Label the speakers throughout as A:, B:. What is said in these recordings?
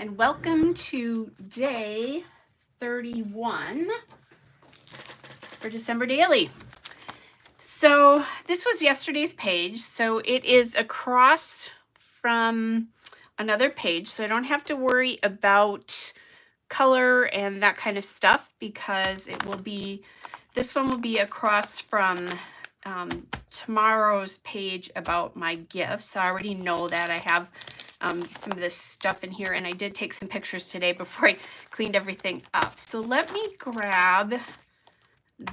A: and welcome to day 31 for December Daily. So this was yesterday's page, so it is across from another page, so I don't have to worry about color and that kind of stuff because it will be, this one will be across from tomorrow's page about my gifts. I already know that I have some of this stuff in here, and I did take some pictures today before I cleaned everything up. So let me grab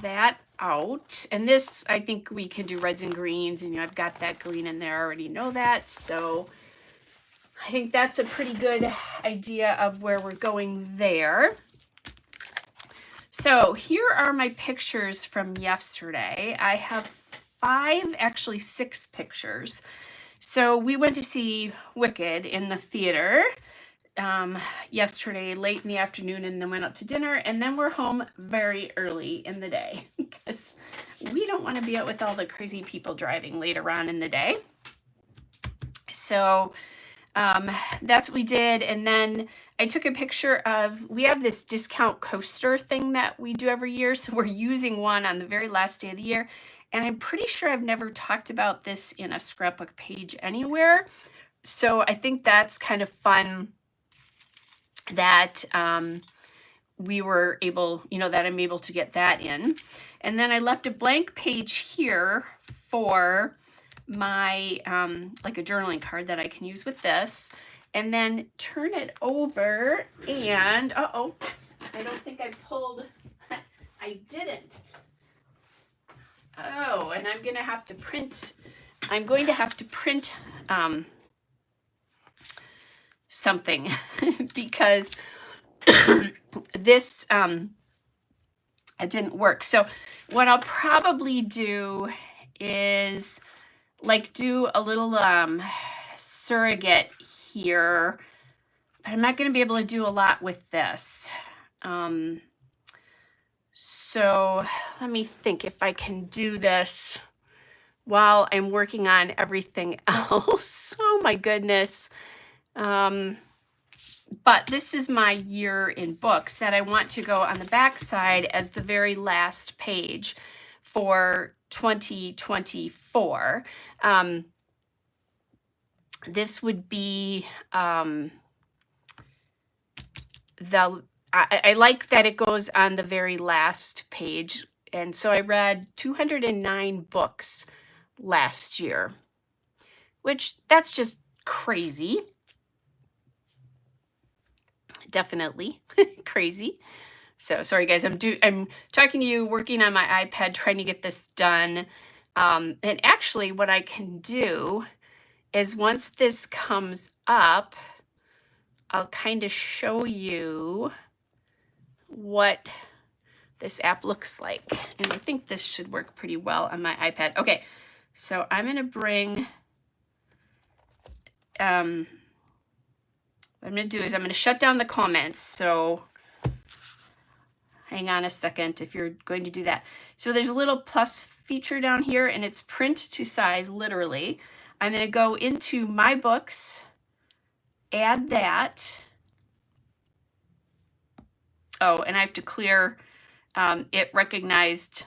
A: that out. And this, I think we can do reds and greens, and I've got that green in there. I already know that. So I think that's a pretty good idea of where we're going there. So here are my pictures from yesterday. I have 5, actually 6 pictures. So we went to see Wicked in the theater yesterday late in the afternoon, and then went out to dinner, and then we're home very early in the day because we don't want to be out with all the crazy people driving later on in the day. So that's what we did. And then I took a picture of, we have this discount coaster thing that we do every year. So we're using one on the very last day of the year. And I'm pretty sure I've never talked about this in a scrapbook page anywhere. So I think that's kind of fun that we were able, that I'm able to get that in. And then I left a blank page here for my like a journaling card that I can use with this, and then turn it over, and I don't think I pulled I didn't. Oh, and I'm going to have to print something because this it didn't work. So what I'll probably do is like do a little surrogate here, but I'm not going to be able to do a lot with this. So let me think if I can do this while I'm working on everything else. Oh my goodness. But this is my year in books that I want to go on the back side as the very last page for 2024. This would be I like that it goes on the very last page. And so I read 209 books last year, which that's just crazy. Definitely crazy. So sorry guys, I'm talking to you, working on my iPad, trying to get this done. And actually what I can do is once this comes up, I'll kind of show you what this app looks like. And I think this should work pretty well on my iPad. Okay, so I'm going to bring, what I'm going to do is I'm going to shut down the comments. So hang on a second if you're going to do that. So there's a little plus feature down here, and it's print to size, literally. I'm going to go into my books, add that. Oh, and I have to clear, it recognized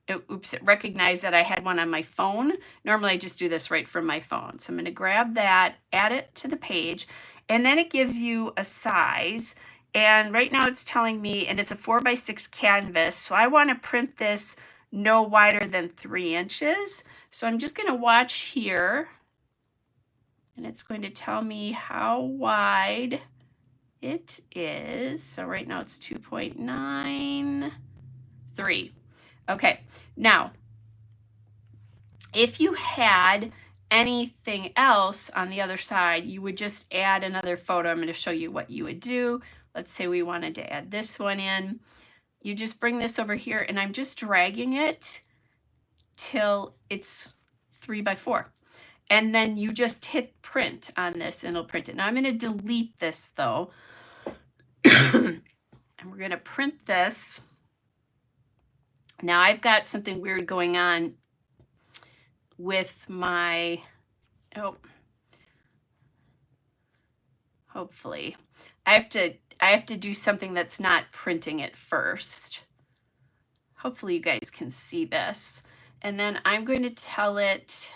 A: that I had one on my phone. Normally I just do this right from my phone. So I'm going to grab that, add it to the page, and then it gives you a size. And right now it's telling me, and it's a 4x6 canvas. So I want to print this no wider than 3 inches. So I'm just going to watch here, and it's going to tell me how wide it is. So right now it's 2.93. Okay, now, if you had anything else on the other side, you would just add another photo. I'm going to show you what you would do. Let's say we wanted to add this one in. You just bring this over here, and I'm just dragging it till it's 3x4. And then you just hit print on this, and it'll print it. Now I'm going to delete this, though. And we're going to print this. Now I've got something weird going on with my, hopefully. I have to do something that's not printing it first. Hopefully you guys can see this. And then I'm going to tell it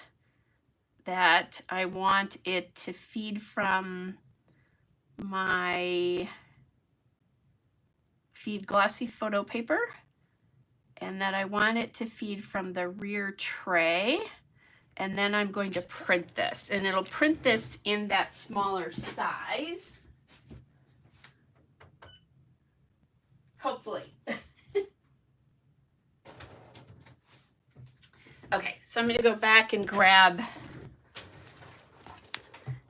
A: that I want it to feed from my feed glossy photo paper, and that I want it to feed from the rear tray. And then I'm going to print this, and it'll print this in that smaller size. Hopefully. Okay, so I'm going to go back and grab,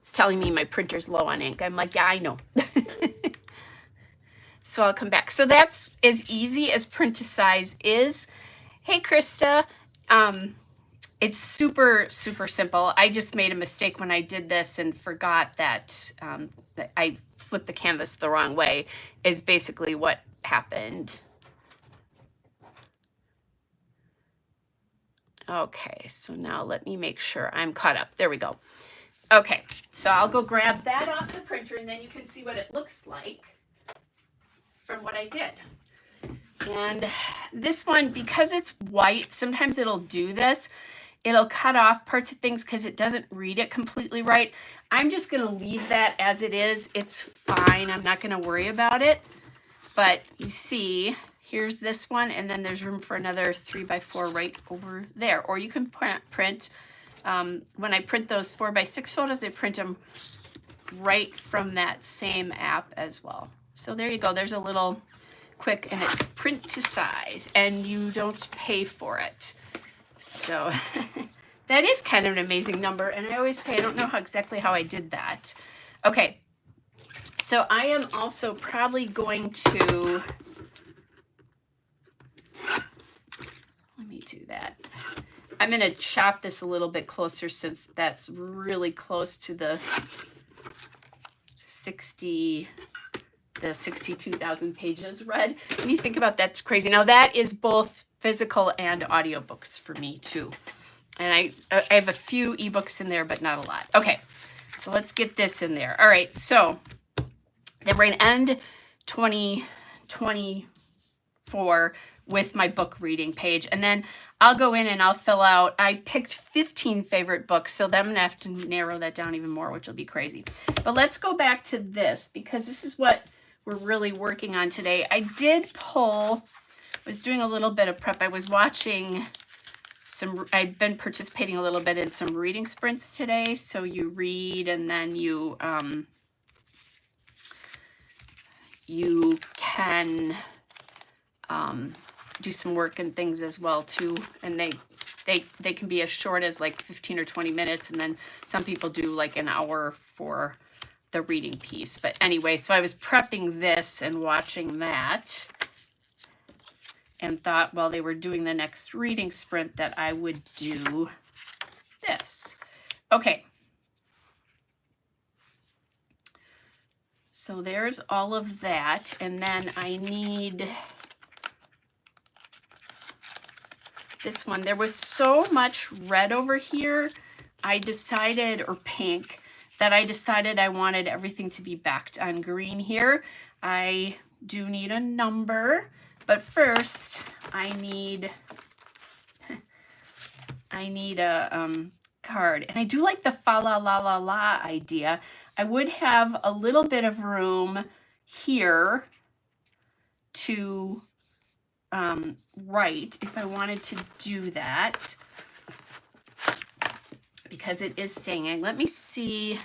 A: it's telling me my printer's low on ink. I'm like, yeah, I know. So I'll come back. So that's as easy as print to size is. Hey, Krista. It's super, super simple. I just made a mistake when I did this and forgot that, that I flipped the canvas the wrong way, is basically what happened. Okay, so now let me make sure I'm caught up. There we go. Okay, so I'll go grab that off the printer, and then you can see what it looks like from what I did. And this one, because it's white, sometimes it'll do this. It'll cut off parts of things because it doesn't read it completely right. I'm just going to leave that as it is. It's fine. I'm not going to worry about it. But you see, here's this one, and then there's room for another 3x4 right over there. Or you can print, when I print those 4x6 photos, I print them right from that same app as well. So there you go. There's a little quick, and it's print to size, and you don't pay for it. So that is kind of an amazing number. And I always say, I don't know exactly how I did that. Okay. So I am also probably going to, let me do that. I'm going to chop this a little bit closer since that's really close to the 62,000 pages read. When you think about that, that's crazy. Now that is both physical and audiobooks for me too. And I have a few ebooks in there, but not a lot. Okay, so let's get this in there. All right, so then we're going to end 2024 with my book reading page. And then I'll go in and I'll fill out, I picked 15 favorite books, so then I'm going to have to narrow that down even more, which will be crazy. But let's go back to this, because this is what we're really working on today. I did pull, I was doing a little bit of prep. I was watching some, I've been participating a little bit in some reading sprints today. So you read and then you can do some work and things as well too. And they can be as short as like 15 or 20 minutes. And then some people do like an hour for the reading piece. But anyway, so I was prepping this and watching that and thought while they were doing the next reading sprint that I would do this. Okay. So there's all of that. And then I need this one. There was so much red over here. I decided, or pink, that I decided I wanted everything to be backed on green here. I do need a number, but first I need a card. And I do like the fa la la la la idea. I would have a little bit of room here to write if I wanted to do that, because it is singing. Let me see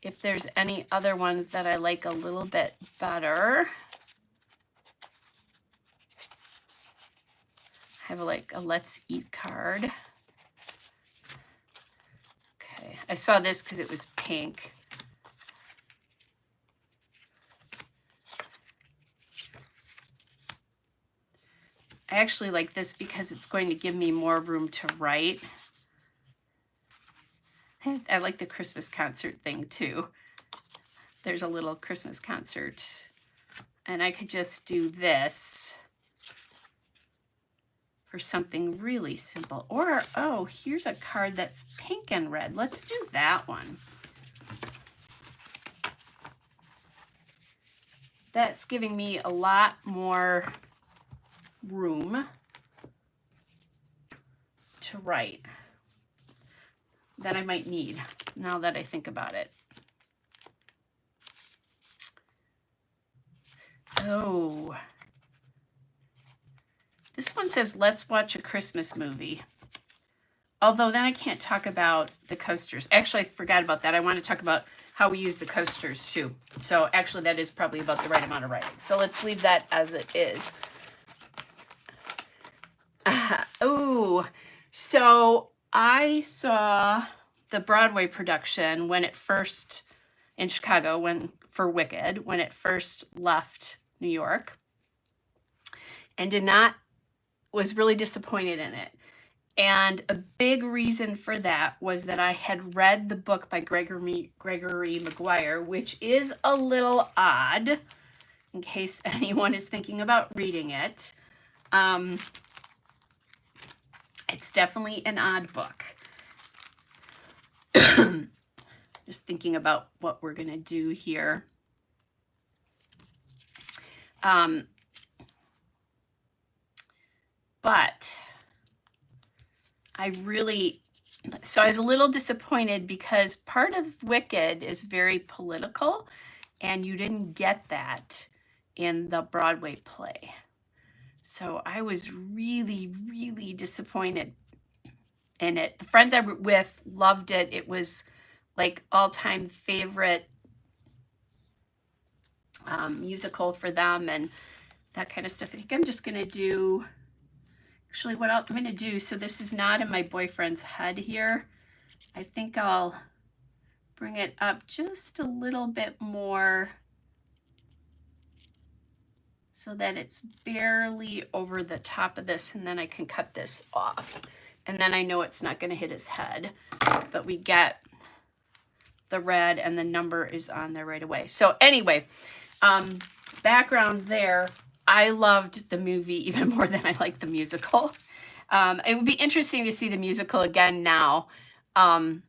A: if there's any other ones that I like a little bit better. I have like a Let's Eat card. Okay, I saw this because it was pink. I actually like this because it's going to give me more room to write. I like the Christmas concert thing too. There's a little Christmas concert. And I could just do this for something really simple. Or, oh, here's a card that's pink and red. Let's do that one. that's giving me a lot more room to write than I might need now that I think about it. Oh, this one says, let's watch a Christmas movie. Although then I can't talk about the coasters. Actually, I forgot about that. I want to talk about how we use the coasters too. So actually that is probably about the right amount of writing. So let's leave that as it is. Oh, so I saw the Broadway production when it first, in Chicago, for Wicked, when it first left New York, and was really disappointed in it. And a big reason for that was that I had read the book by Gregory Maguire, which is a little odd, in case anyone is thinking about reading it. It's definitely an odd book. Just thinking about what we're going to do here. But I was a little disappointed because part of Wicked is very political, and you didn't get that in the Broadway play. So I was really, really disappointed in it. The friends I were with loved it. It was like all-time favorite musical for them and that kind of stuff. I think I'm just going to do, actually what I'm going to do, so this is not in my boyfriend's head here. I think I'll bring it up just a little bit more so that it's barely over the top of this, and then I can cut this off. And then I know it's not going to hit his head, but we get the red and the number is on there right away. So anyway, background there, I loved the movie even more than I liked the musical. It would be interesting to see the musical again now. But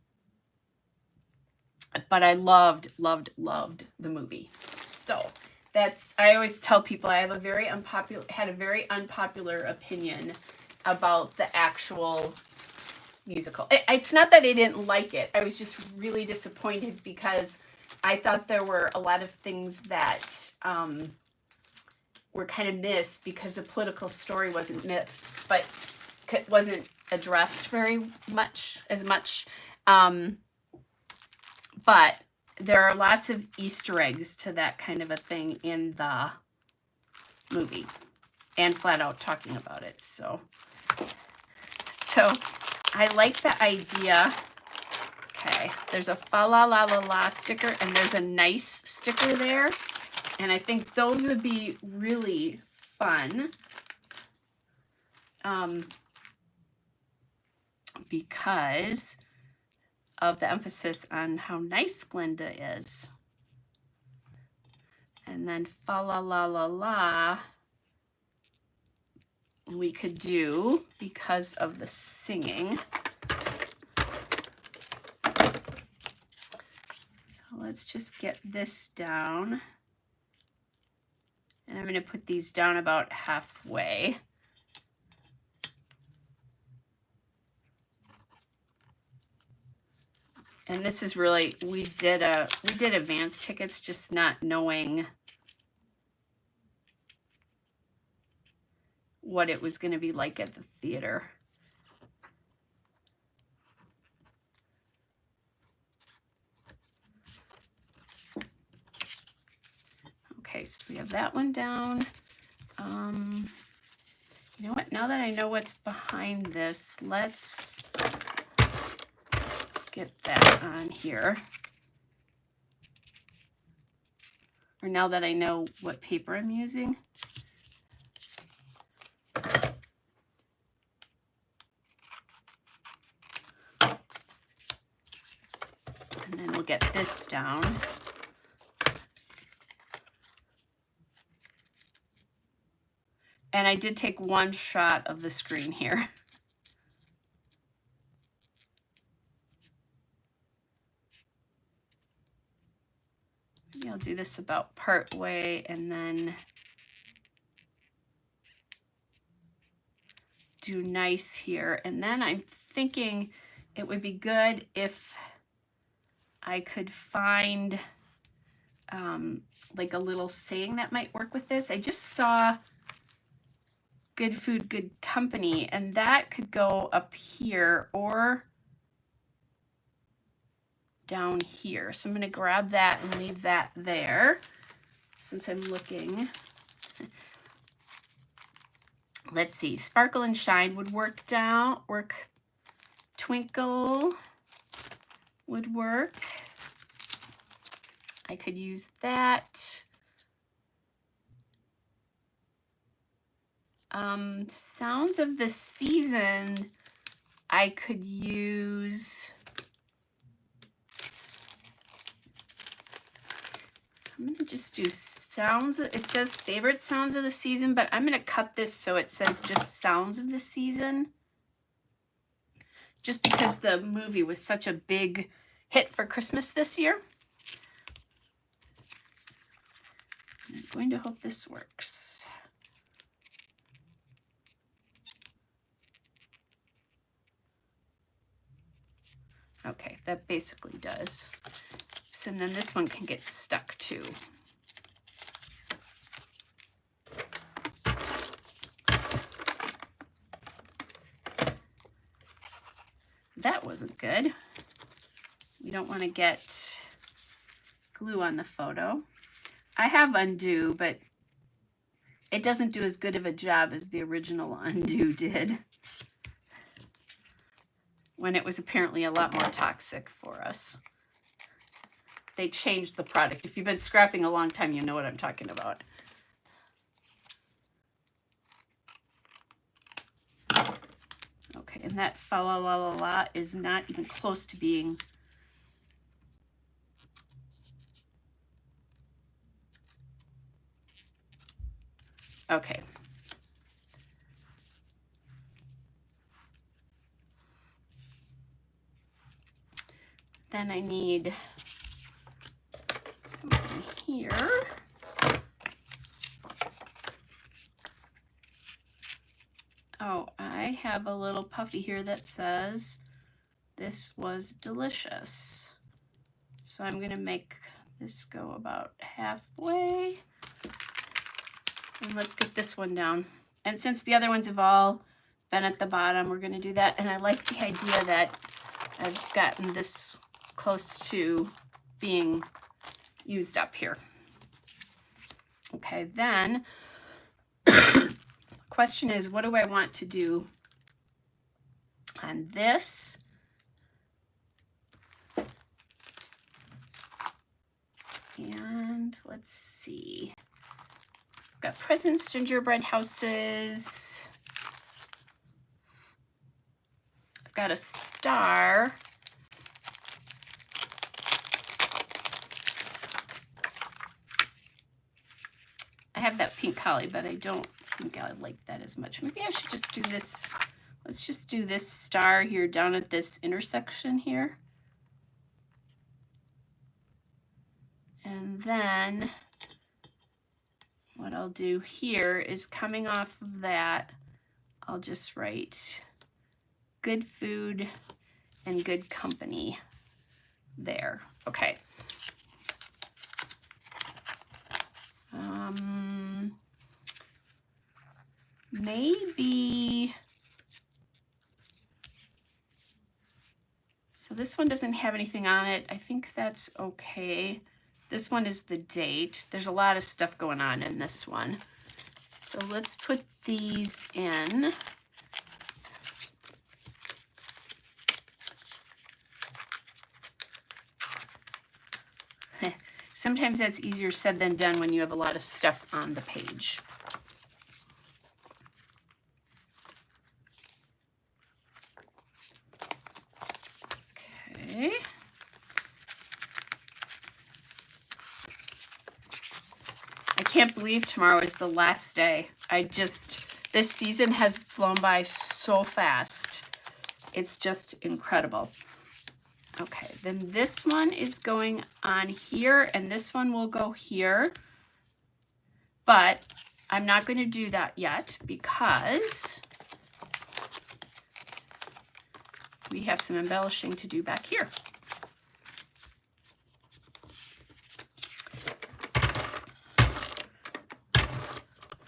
A: I loved the movie. So I always tell people I have had a very unpopular opinion about the actual musical. It's not that I didn't like it. I was just really disappointed because I thought there were a lot of things that were kind of missed because the political story wasn't missed, but wasn't addressed very much. But there are lots of Easter eggs to that kind of a thing in the movie and flat out talking about it. So I like the idea. Okay, there's a fa la la la la sticker and there's a nice sticker there. And I think those would be really fun. Because of the emphasis on how nice Glinda is. And then fa la la la la we could do because of the singing. So let's just get this down. And I'm going to put these down about halfway. And this is really, we did advance tickets, just not knowing what it was going to be like at the theater. Okay, so we have that one down. You know what? Now that I know what's behind this, let's get that on here. Or now that I know what paper I'm using. And then we'll get this down. And I did take one shot of the screen here. Maybe I'll do this about part way and then do nice here. And then I'm thinking it would be good if I could find like a little saying that might work with this. I just saw good food, good company, and that could go up here or down here. So I'm going to grab that and leave that there since I'm looking. Let's see, sparkle and shine would work twinkle would work. I could use that. Sounds of the season, I could use. So I'm going to just do sounds. It says favorite sounds of the season, but I'm going to cut this so it says just sounds of the season. Just because the movie was such a big hit for Christmas this year. I'm going to hope this works. Okay, that basically does. So then this one can get stuck too. That wasn't good. We don't want to get glue on the photo. I have undo, but it doesn't do as good of a job as the original undo did, when it was apparently a lot more toxic for us. They changed the product. If you've been scrapping a long time, you know what I'm talking about. Okay, and that fa la la la la is not even close to being okay. Then I need something here. Oh, I have a little puffy here that says, "This was delicious." So I'm going to make this go about halfway. And let's get this one down. And since the other ones have all been at the bottom, we're going to do that. And I like the idea that I've gotten this close to being used up here. Okay, then question is, what do I want to do on this? And let's see. I've got presents, gingerbread houses. I've got a star. I have that pink holly, but I don't think I like that as much. Maybe I should just do this. Let's just do this star here down at this intersection here. And then what I'll do here is, coming off of that, I'll just write good food and good company there. Okay. Maybe, so this one doesn't have anything on it. I think that's okay. This one is the date. There's a lot of stuff going on in this one. So let's put these in. Sometimes that's easier said than done when you have a lot of stuff on the page. Okay. I can't believe tomorrow is the last day. This season has flown by so fast. It's just incredible. Okay, then this one is going on here, and this one will go here. But I'm not going to do that yet because we have some embellishing to do back here.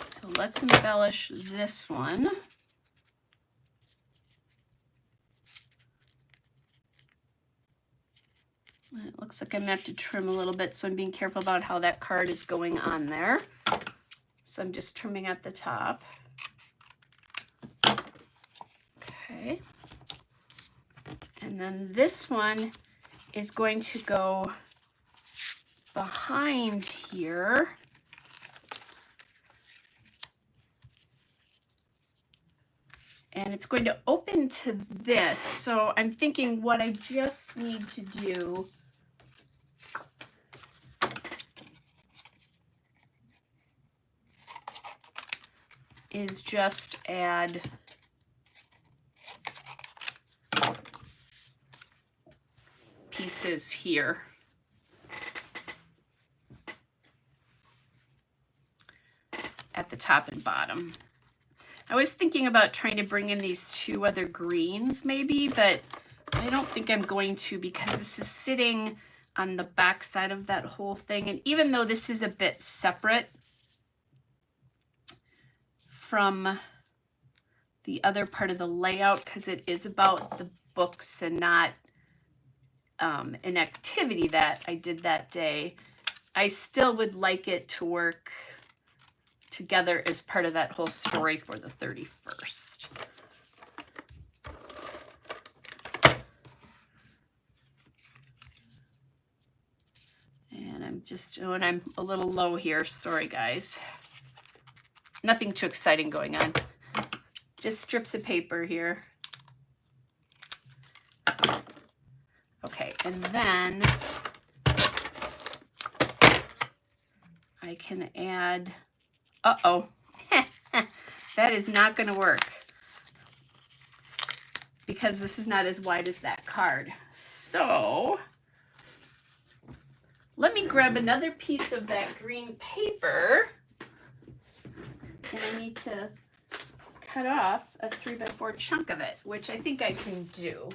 A: So let's embellish this one. It looks like I'm going to have to trim a little bit, so I'm being careful about how that card is going on there. So I'm just trimming at the top. Okay. And then this one is going to go behind here. And it's going to open to this. So I'm thinking what I just need to do is just add pieces here. At the top and bottom. I was thinking about trying to bring in these two other greens maybe, but I don't think I'm going to because this is sitting on the back side of that whole thing. And even though this is a bit separate from the other part of the layout, because it is about the books and not an activity that I did that day, I still would like it to work together as part of that whole story for the 31st. And I'm a little low here. Sorry, guys. Nothing too exciting going on. Just strips of paper here. Okay, and then I can add, uh-oh, that is not going to work because this is not as wide as that card. So let me grab another piece of that green paper, and I need to cut off a 3x4 chunk of it, which I think I can do.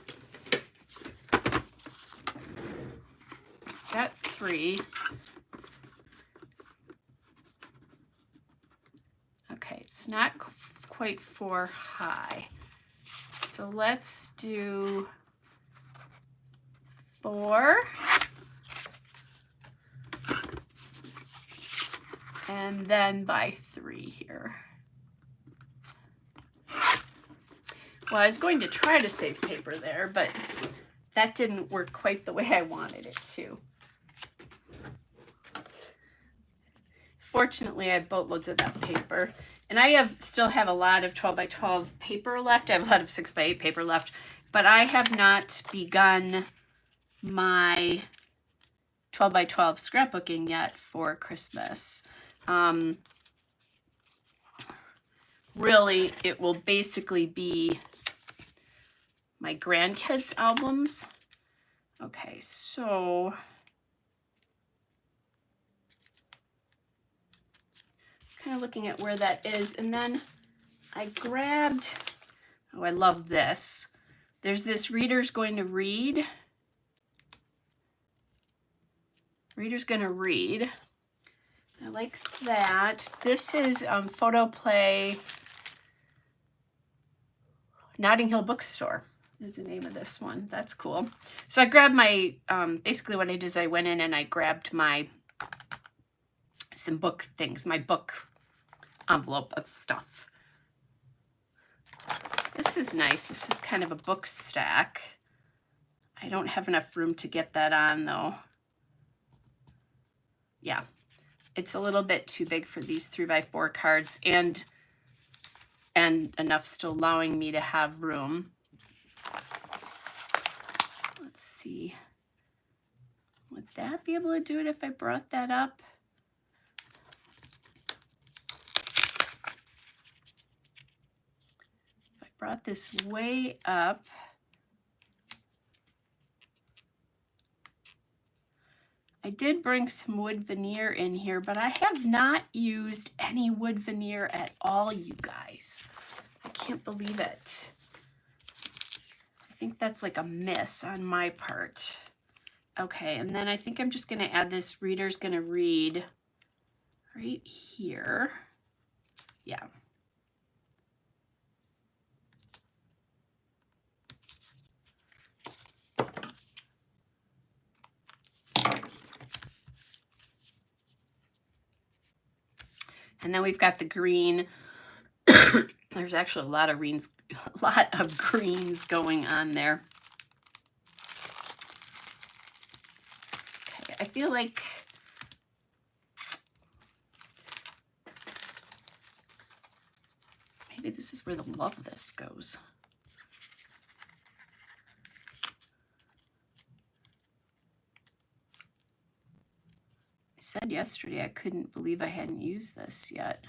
A: Got 3. Okay, it's not quite 4 high. So let's do 4. And then by 3 here. Well, I was going to try to save paper there, but that didn't work quite the way I wanted it to. Fortunately, I have boatloads of that paper. And I still have a lot of 12x12 paper left. I have a lot of 6x8 paper left. But I have not begun my 12x12 scrapbooking yet for Christmas. Really, it will basically be my grandkids' albums. Okay, so kind of looking at where that is, and then I grabbed, oh, I love this. There's this Reader's Going to Read. Reader's Going to Read. I like that. This is Photo Play Notting Hill Bookstore is the name of this one. That's cool. So I grabbed my, basically what I did is I went in and I grabbed some book things, my book envelope of stuff. This is nice. This is kind of a book stack. I don't have enough room to get that on though. Yeah, it's a little bit too big for these 3x4 cards and enough still allowing me to have room. Let's see. Would that be able to do it if I brought that up? Brought this way up. did bring some wood veneer in here, but I have not used any wood veneer at all, you guys. I can't believe it. I think that's like a miss on my part. Okay, and then I think I'm just going to add this reader's going to read right here. Yeah. And then we've got the green. There's actually a lot of greens going on there. Okay, I feel like maybe this is where the love this goes. I said yesterday I couldn't believe I hadn't used this yet.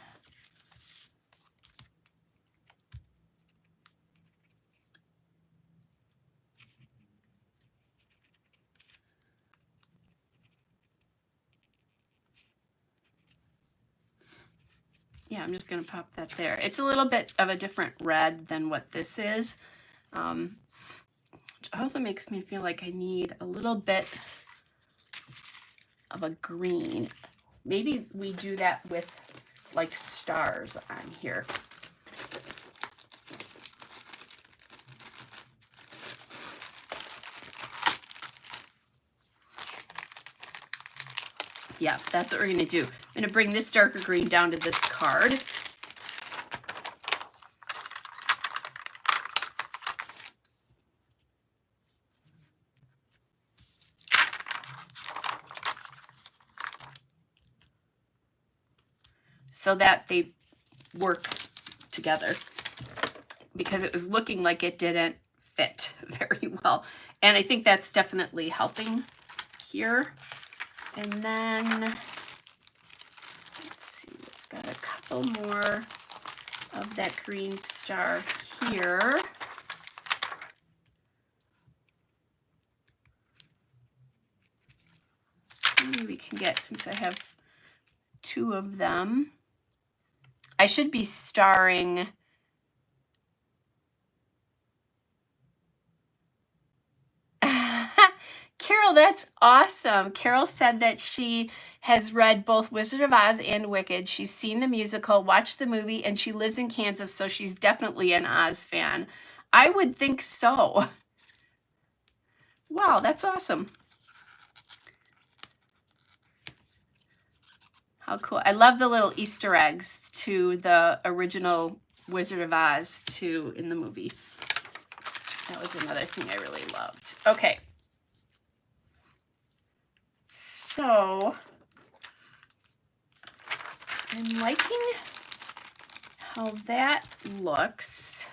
A: Yeah, I'm just going to pop that there. It's a little bit of a different red than what this is, which also makes me feel like I need a little bit of a green. Maybe we do that with like stars on here. Yeah, that's what we're going to do. I'm going to bring this darker green down to this card. So that they work together, because it was looking like it didn't fit very well. And I think that's definitely helping here. And then, let's see, we've got a couple more of that green star here. Maybe we can get, since I have two of them, I should be starring Carol, that's awesome. Carol said that she has read both Wizard of Oz and Wicked. She's seen the musical, watched the movie, and she lives in Kansas, so she's definitely an Oz fan. I would think so. Wow, that's awesome. How cool. I love the little Easter eggs to the original Wizard of Oz too in the movie. That was another thing I really loved. Okay. So I'm liking how that looks.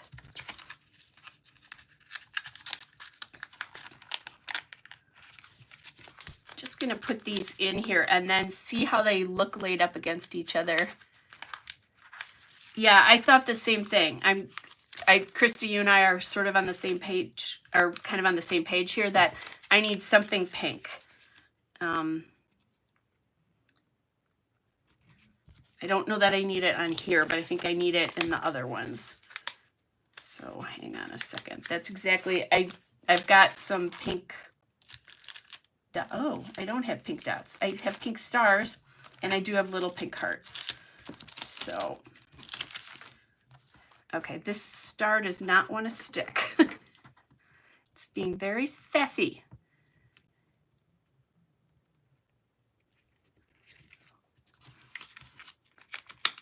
A: Just going to put these in here and then see how they look laid up against each other. Yeah, I thought the same thing. Christy, you and I are sort of on the same page, or kind of on the same page here, that I need something pink. I don't know that I need it on here, but I think I need it in the other ones. So hang on a second. That's exactly, I've got some pink. Oh, I don't have pink dots. I have pink stars, and I do have little pink hearts. So, okay, this star does not want to stick. It's being very sassy.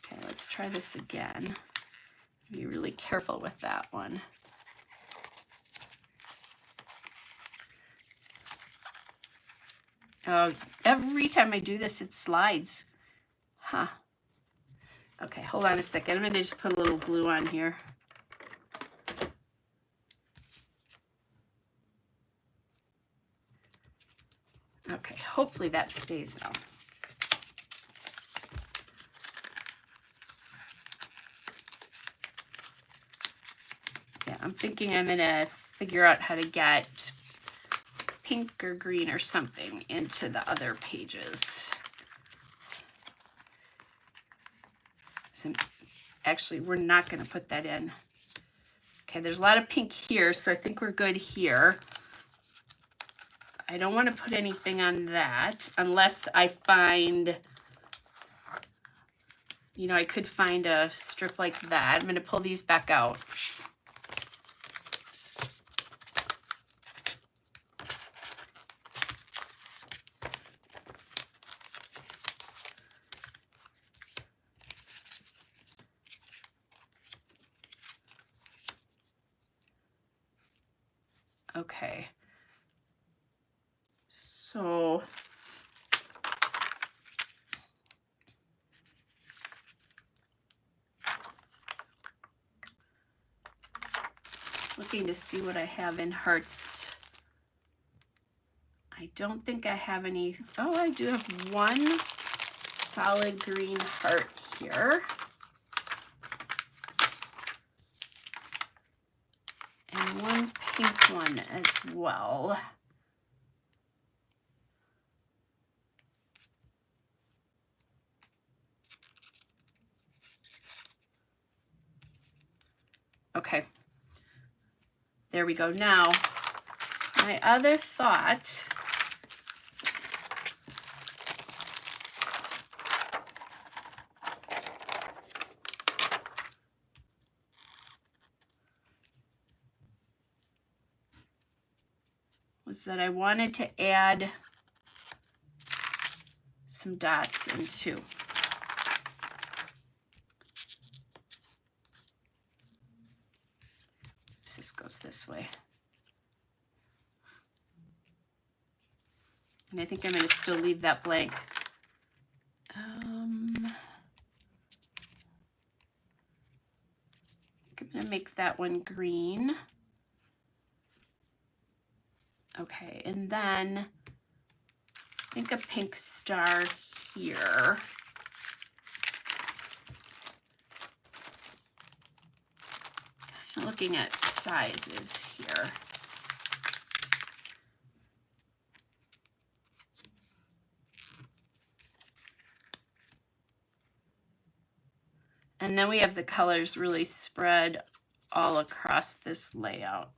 A: Okay, let's try this again. Be really careful with that one. Oh, every time I do this, it slides. Huh. Okay, hold on a second. I'm going to just put a little glue on here. Okay, hopefully that stays now. Yeah, I'm thinking I'm going to figure out how to get pink or green or something into the other pages. So actually, we're not going to put that in. Okay, there's a lot of pink here, so I think we're good here. I don't want to put anything on that unless I find, you know, I could find a strip like that. I'm going to pull these back out. Okay. So looking to see what I have in hearts. I don't think I have any. Oh, I do have one solid green heart here. And one pink one as well. Okay. There we go. Now, my other thought was that I wanted to add some dots into. This goes this way. And I think I'm going to still leave that blank. I'm going to make that one green. Okay, and then I think a pink star here. I'm looking at sizes here. And then we have the colors really spread all across this layout.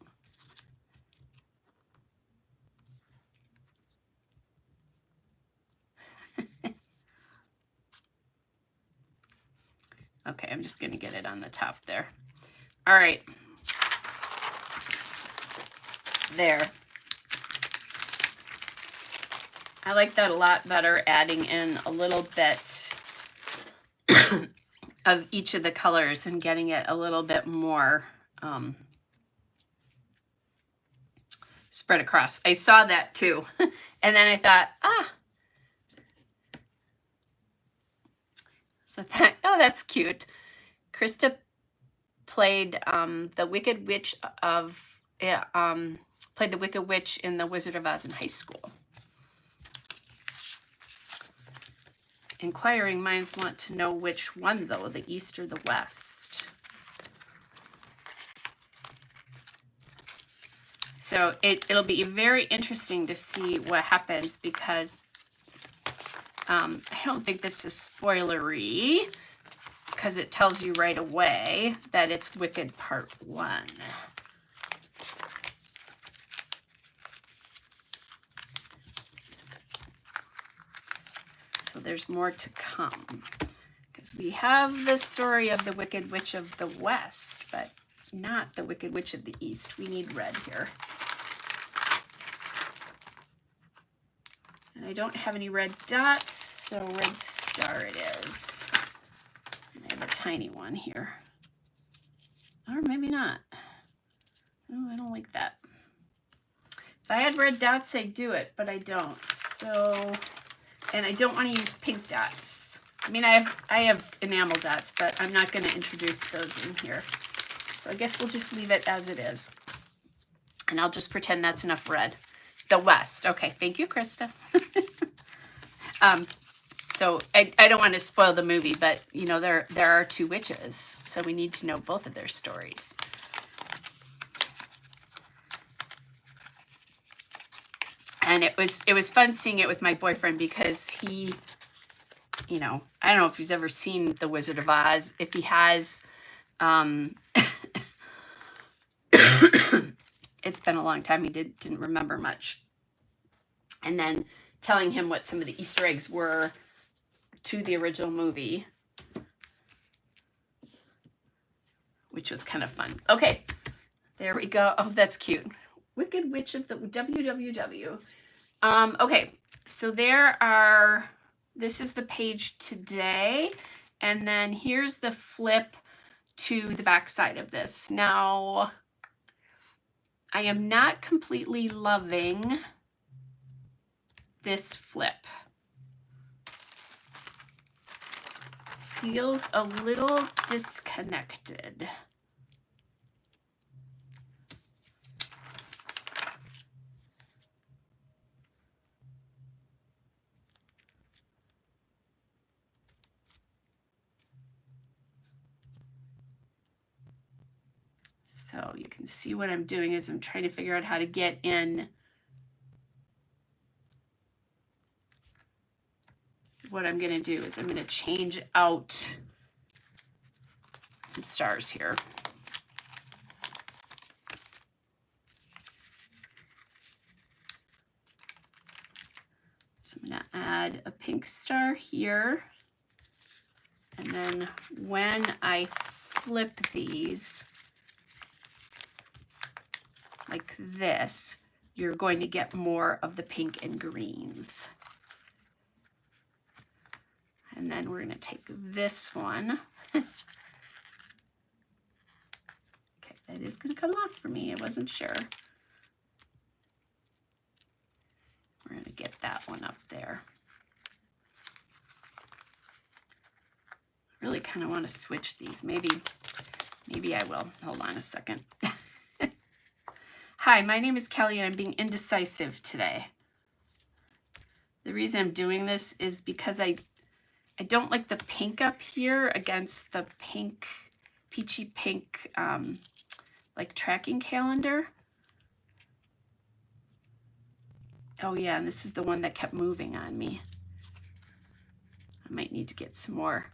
A: Okay, I'm just going to get it on the top there. All right. There. I like that a lot better, adding in a little bit of each of the colors and getting it a little bit more spread across. I saw that too. And then I thought, so that, oh, that's cute. Krista played the Wicked Witch of, played the Wicked Witch in The Wizard of Oz in high school. Inquiring minds want to know which one, though, the East or the West. So it'll be very interesting to see what happens, because I don't think this is spoilery, because it tells you right away that it's Wicked Part 1. So there's more to come, because we have the story of the Wicked Witch of the West, but not the Wicked Witch of the East. We need red here. And I don't have any red dots, so red star it is. And I have a tiny one here. Or maybe not. Oh, I don't like that. If I had red dots, I'd do it, but I don't. So, and I don't want to use pink dots. I mean, I have enamel dots, but I'm not going to introduce those in here. So I guess we'll just leave it as it is. And I'll just pretend that's enough red. The West. Okay, thank you, Krista. So I don't want to spoil the movie, but, you know, there are two witches, so we need to know both of their stories. And it was fun seeing it with my boyfriend because he, you know, I don't know if he's ever seen The Wizard of Oz. If he has, it's been a long time. He didn't remember much. And then telling him what some of the Easter eggs were to the original movie, which was kind of fun. Okay, there we go. Oh, that's cute. Wicked Witch of the WWW. Okay, so this is the page today, and then here's the flip to the back side of this. Now, I am not completely loving this flip. Feels a little disconnected. So you can see what I'm doing is I'm trying to figure out how to get in what I'm going to do is I'm going to change out some stars here. So I'm going to add a pink star here. And then when I flip these like this, you're going to get more of the pink and greens. And then we're going to take this one. Okay, that is going to come off for me. I wasn't sure. We're going to get that one up there. I really kind of want to switch these. Maybe I will. Hold on a second. Hi, my name is Kelly and I'm being indecisive today. The reason I'm doing this is because I don't like the pink up here against the pink, peachy pink, like tracking calendar. Oh yeah, and this is the one that kept moving on me. I might need to get some more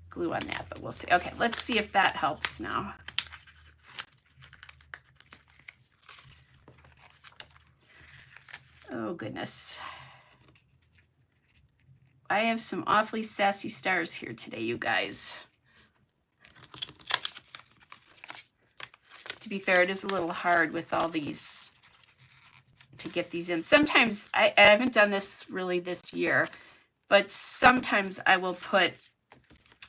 A: glue on that, but we'll see. Okay, let's see if that helps now. Oh goodness. I have some awfully sassy stars here today, you guys. To be fair, it is a little hard with all these to get these in. Sometimes, I haven't done this really this year, but sometimes I will put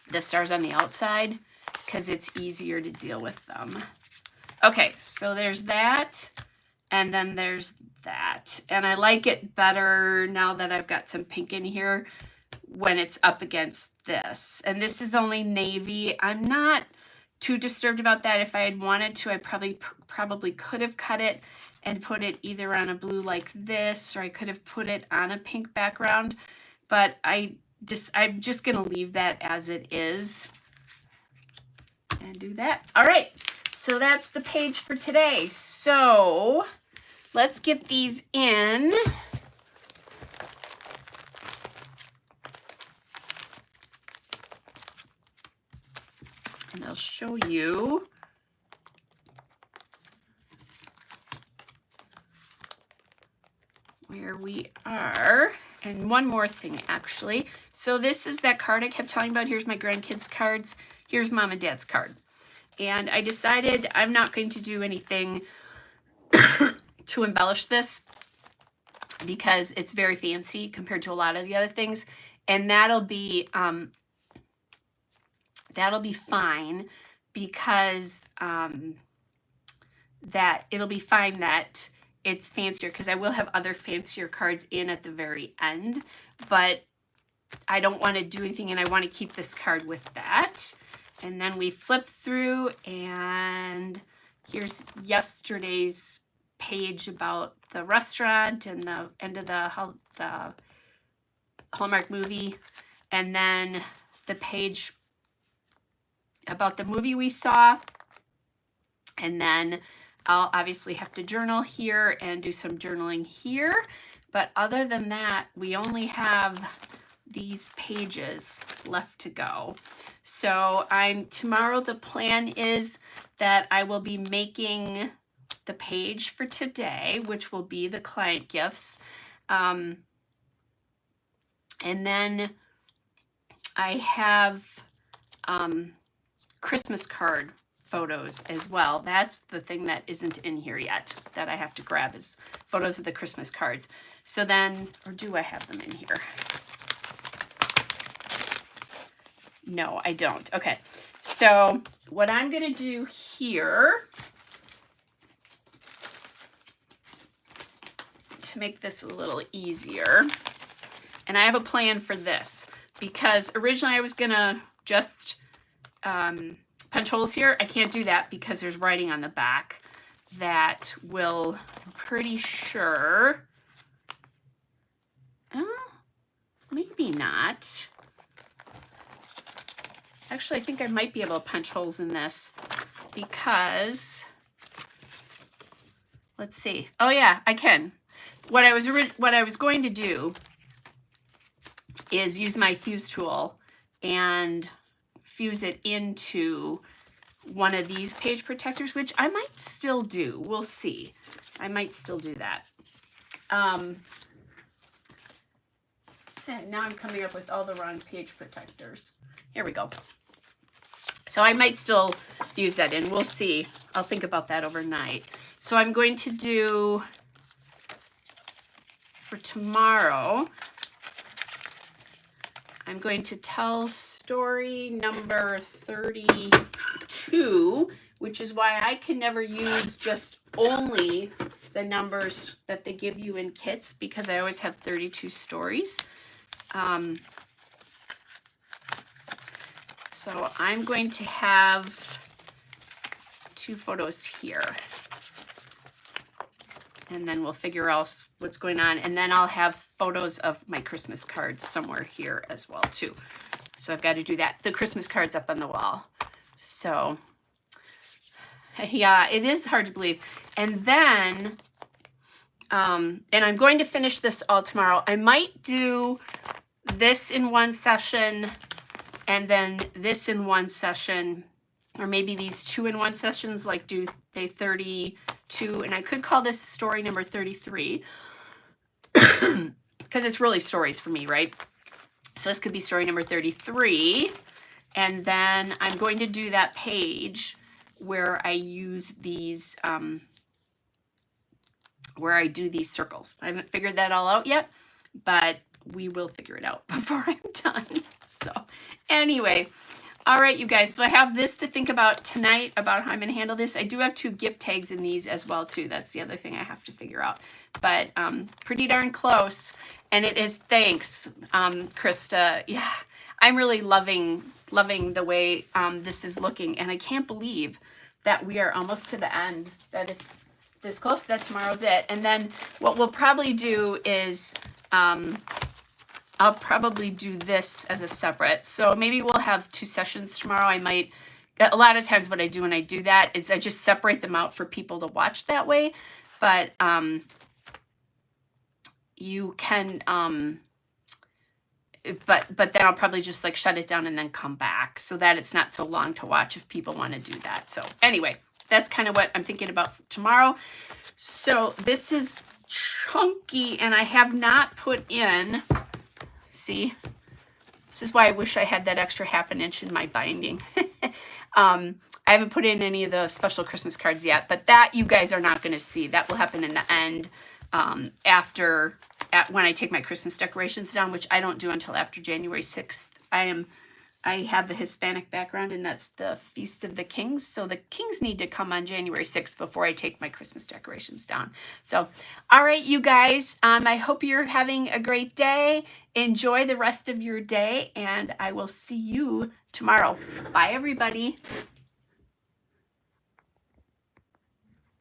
A: the stars on the outside because it's easier to deal with them. Okay, so there's that, and then there's that. And I like it better now that I've got some pink in here when it's up against this. And this is the only navy. I'm not too disturbed about that. If I had wanted to, I probably could have cut it and put it either on a blue like this, or I could have put it on a pink background, but I'm just gonna leave that as it is and do that. All right, so that's the page for today. So let's get these in. And I'll show you where we are. And one more thing, actually. So this is that card I kept telling about. Here's my grandkids' cards. Here's Mom and Dad's card. And I decided I'm not going to do anything to embellish this because it's very fancy compared to a lot of the other things. And that'll be fine because that it'll be fine that it's fancier, because I will have other fancier cards in at the very end, but I don't want to do anything and I want to keep this card with that. And then we flip through, and here's yesterday's page about the restaurant and the end of the Hallmark movie, and then the page about the movie we saw. And then I'll obviously have to journal here and do some journaling here, But other than that, we only have these pages left to go. So tomorrow the plan is that I will be making the page for today, which will be the client gifts. And then I have Christmas card photos as well. That's the thing that isn't in here yet that I have to grab, is photos of the Christmas cards. So then, or do I have them in here? No, I don't. Okay. So what I'm going to do here to make this a little easier, and I have a plan for this, because originally I was going to just punch holes here. I can't do that because there's writing on the back that will, I'm pretty sure, maybe not. Actually, I think I might be able to punch holes in this because, let's see. Oh yeah, I can. What I was going to do is use my fuse tool and fuse it into one of these page protectors, which I might still do. We'll see. I might still do that. Now I'm coming up with all the wrong page protectors. Here we go. So I might still use that in. We'll see. I'll think about that overnight. So I'm going to do, for tomorrow, I'm going to tell story number 32, which is why I can never use just only the numbers that they give you in kits, because I always have 32 stories. So I'm going to have 2 photos here, and then we'll figure out what's going on. And then I'll have photos of my Christmas cards somewhere here as well too. So I've got to do that. The Christmas cards up on the wall. So yeah, it is hard to believe. And then, and I'm going to finish this all tomorrow. I might do this in one session, and then this in one session, or maybe these 2 in one sessions, like do day 32, and I could call this story number 33, because it's really stories for me, right? So this could be story number 33, and then I'm going to do that page where I use these, where I do these circles. I haven't figured that all out yet, but we will figure it out before I'm done. So anyway, all right, you guys. So I have this to think about tonight about how I'm going to handle this. I do have 2 gift tags in these as well too. That's the other thing I have to figure out. But pretty darn close. And it is thanks, Krista. Yeah, I'm really loving the way this is looking. And I can't believe that we are almost to the end, that it's this close, that tomorrow's it. And then what we'll probably do is I'll probably do this as a separate. So maybe we'll have 2 sessions tomorrow. I might, a lot of times what I do when I do that is I just separate them out for people to watch that way. But you can, but then I'll probably just like shut it down and then come back so that it's not so long to watch if people want to do that. So anyway, that's kind of what I'm thinking about for tomorrow. So this is chunky, and I have not put in, see, this is why I wish I had that extra ½ inch in my binding. I haven't put in any of the special Christmas cards yet, but that you guys are not going to see. That will happen in the end, when I take my Christmas decorations down, which I don't do until after January 6th. I have the Hispanic background, and that's the Feast of the Kings. So the Kings need to come on January 6th before I take my Christmas decorations down. So, all right, you guys, I hope you're having a great day. Enjoy the rest of your day, and I will see you tomorrow. Bye, everybody.